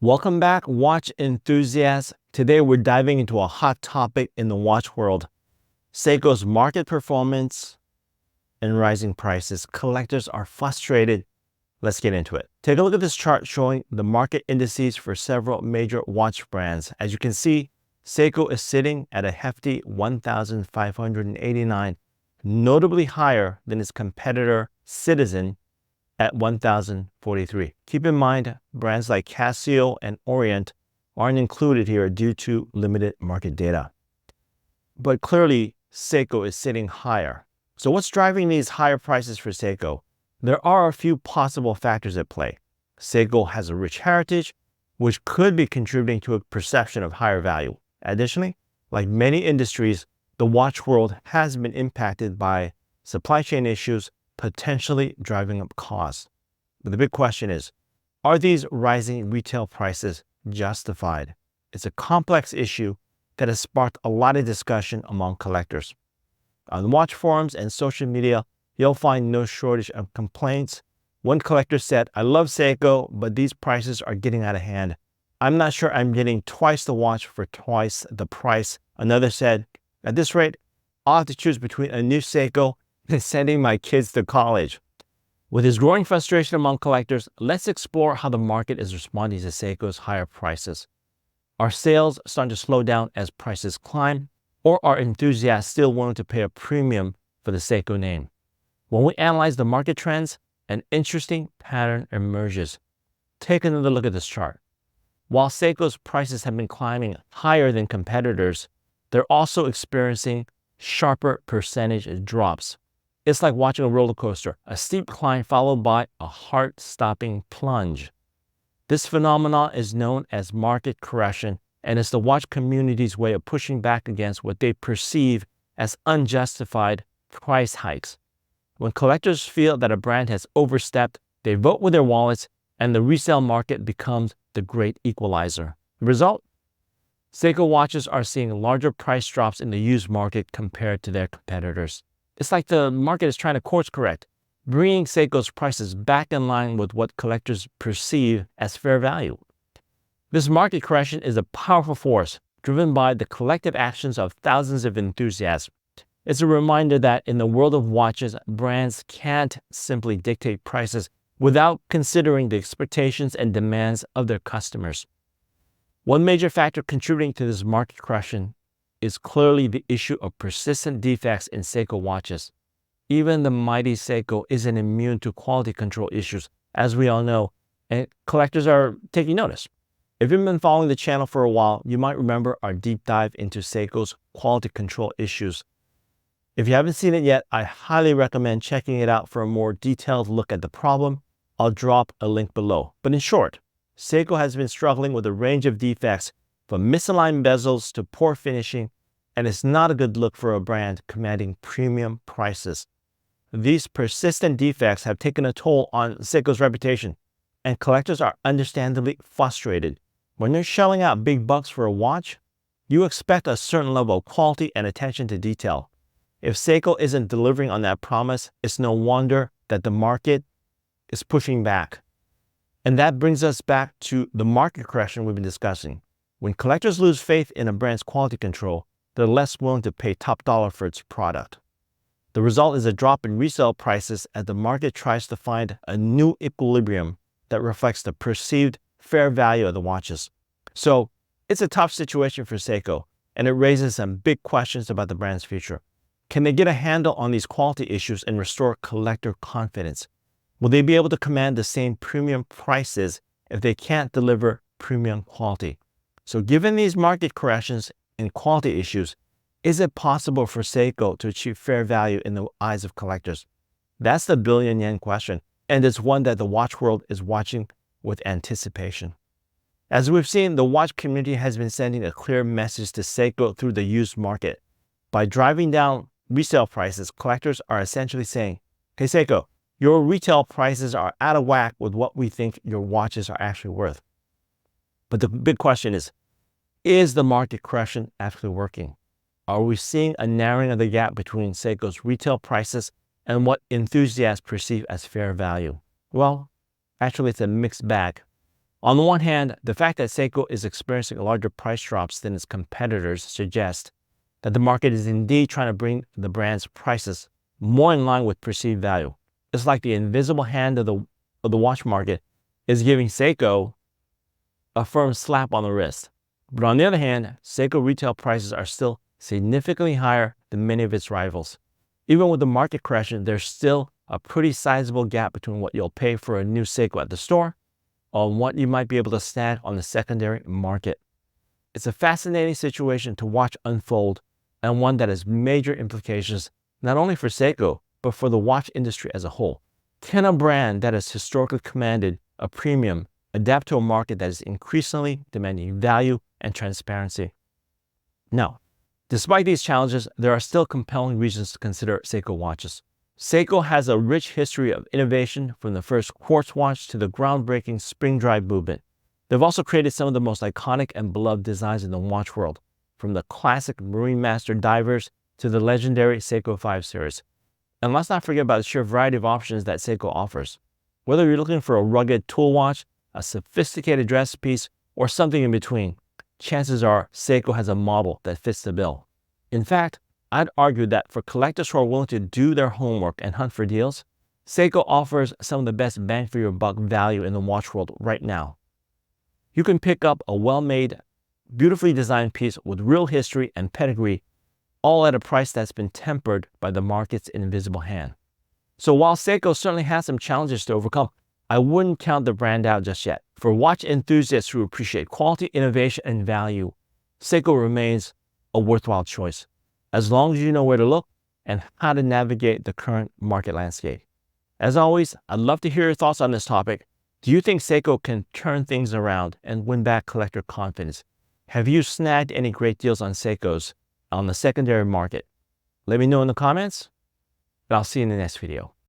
Welcome back, watch enthusiasts. Today we're diving into a hot topic in the watch world: Seiko's market performance and rising prices. Collectors are frustrated. Let's get into it. Take a look at this chart showing the market indices for several major watch brands. As you can see, Seiko is sitting at a hefty 1,589, notably higher than its competitor Citizen at 1,043. Keep in mind, brands like Casio and Orient aren't included here due to limited market data. But clearly, Seiko is sitting higher. So what's driving these higher prices for Seiko? There are a few possible factors at play. Seiko has a rich heritage, which could be contributing to a perception of higher value. Additionally, like many industries, the watch world has been impacted by supply chain issues, potentially driving up costs. But the big question is, are these rising retail prices justified? It's a complex issue that has sparked a lot of discussion among collectors. On watch forums and social media, you'll find no shortage of complaints. One collector said, "I love Seiko, but these prices are getting out of hand. I'm not sure I'm getting twice the watch for twice the price." Another said, "At this rate, I'll have to choose between a new Seiko and sending my kids to college." With this growing frustration among collectors, let's explore how the market is responding to Seiko's higher prices. Are sales starting to slow down as prices climb, or are enthusiasts still willing to pay a premium for the Seiko name? When we analyze the market trends, an interesting pattern emerges. Take another look at this chart. While Seiko's prices have been climbing higher than competitors, they're also experiencing sharper percentage drops. It's like watching a roller coaster, a steep climb followed by a heart-stopping plunge. This phenomenon is known as market correction, and it's the watch community's way of pushing back against what they perceive as unjustified price hikes. When collectors feel that a brand has overstepped, they vote with their wallets, and the resale market becomes the great equalizer. The result? Seiko watches are seeing larger price drops in the used market compared to their competitors. It's like the market is trying to course correct, bringing Seiko's prices back in line with what collectors perceive as fair value. This market correction is a powerful force, driven by the collective actions of thousands of enthusiasts. It's a reminder that in the world of watches, brands can't simply dictate prices without considering the expectations and demands of their customers. One major factor contributing to this market correction is clearly the issue of persistent defects in Seiko watches. Even the mighty Seiko isn't immune to quality control issues, as we all know, and collectors are taking notice. If you've been following the channel for a while, you might remember our deep dive into Seiko's quality control issues. If you haven't seen it yet, I highly recommend checking it out for a more detailed look at the problem. I'll drop a link below. But in short, Seiko has been struggling with a range of defects, from misaligned bezels to poor finishing, and it's not a good look for a brand commanding premium prices. These persistent defects have taken a toll on Seiko's reputation, and collectors are understandably frustrated. When you're shelling out big bucks for a watch, you expect a certain level of quality and attention to detail. If Seiko isn't delivering on that promise, it's no wonder that the market is pushing back. And that brings us back to the market correction we've been discussing. When collectors lose faith in a brand's quality control, they're less willing to pay top dollar for its product. The result is a drop in resale prices as the market tries to find a new equilibrium that reflects the perceived fair value of the watches. So it's a tough situation for Seiko, and it raises some big questions about the brand's future. Can they get a handle on these quality issues and restore collector confidence? Will they be able to command the same premium prices if they can't deliver premium quality? So given these market corrections and quality issues, is it possible for Seiko to achieve fair value in the eyes of collectors? That's the billion-yen question, and it's one that the watch world is watching with anticipation. As we've seen, the watch community has been sending a clear message to Seiko through the used market. By driving down resale prices, collectors are essentially saying, "Hey Seiko, your retail prices are out of whack with what we think your watches are actually worth." But the big question is the market correction actually working? Are we seeing a narrowing of the gap between Seiko's retail prices and what enthusiasts perceive as fair value? Well, actually it's a mixed bag. On the one hand, the fact that Seiko is experiencing larger price drops than its competitors suggests that the market is indeed trying to bring the brand's prices more in line with perceived value. It's like the invisible hand of the watch market is giving Seiko a firm slap on the wrist. But on the other hand, Seiko retail prices are still significantly higher than many of its rivals. Even with the market correction, there's still a pretty sizable gap between what you'll pay for a new Seiko at the store and what you might be able to snag on the secondary market. It's a fascinating situation to watch unfold, and one that has major implications not only for Seiko, but for the watch industry as a whole. Can a brand that has historically commanded a premium adapt to a market that is increasingly demanding value and transparency? No. Despite these challenges, there are still compelling reasons to consider Seiko watches. Seiko has a rich history of innovation, from the first quartz watch to the groundbreaking spring drive movement. They've also created some of the most iconic and beloved designs in the watch world, from the classic Marine Master divers to the legendary Seiko 5 series. And let's not forget about the sheer variety of options that Seiko offers. Whether you're looking for a rugged tool watch, a sophisticated dress piece, or something in between, chances are Seiko has a model that fits the bill. In fact, I'd argue that for collectors who are willing to do their homework and hunt for deals, Seiko offers some of the best bang for your buck value in the watch world right now. You can pick up a well-made, beautifully designed piece with real history and pedigree, all at a price that's been tempered by the market's invisible hand. So while Seiko certainly has some challenges to overcome, I wouldn't count the brand out just yet. For watch enthusiasts who appreciate quality, innovation, and value, Seiko remains a worthwhile choice, as long as you know where to look and how to navigate the current market landscape. As always, I'd love to hear your thoughts on this topic. Do you think Seiko can turn things around and win back collector confidence? Have you snagged any great deals on Seikos on the secondary market? Let me know in the comments, and I'll see you in the next video.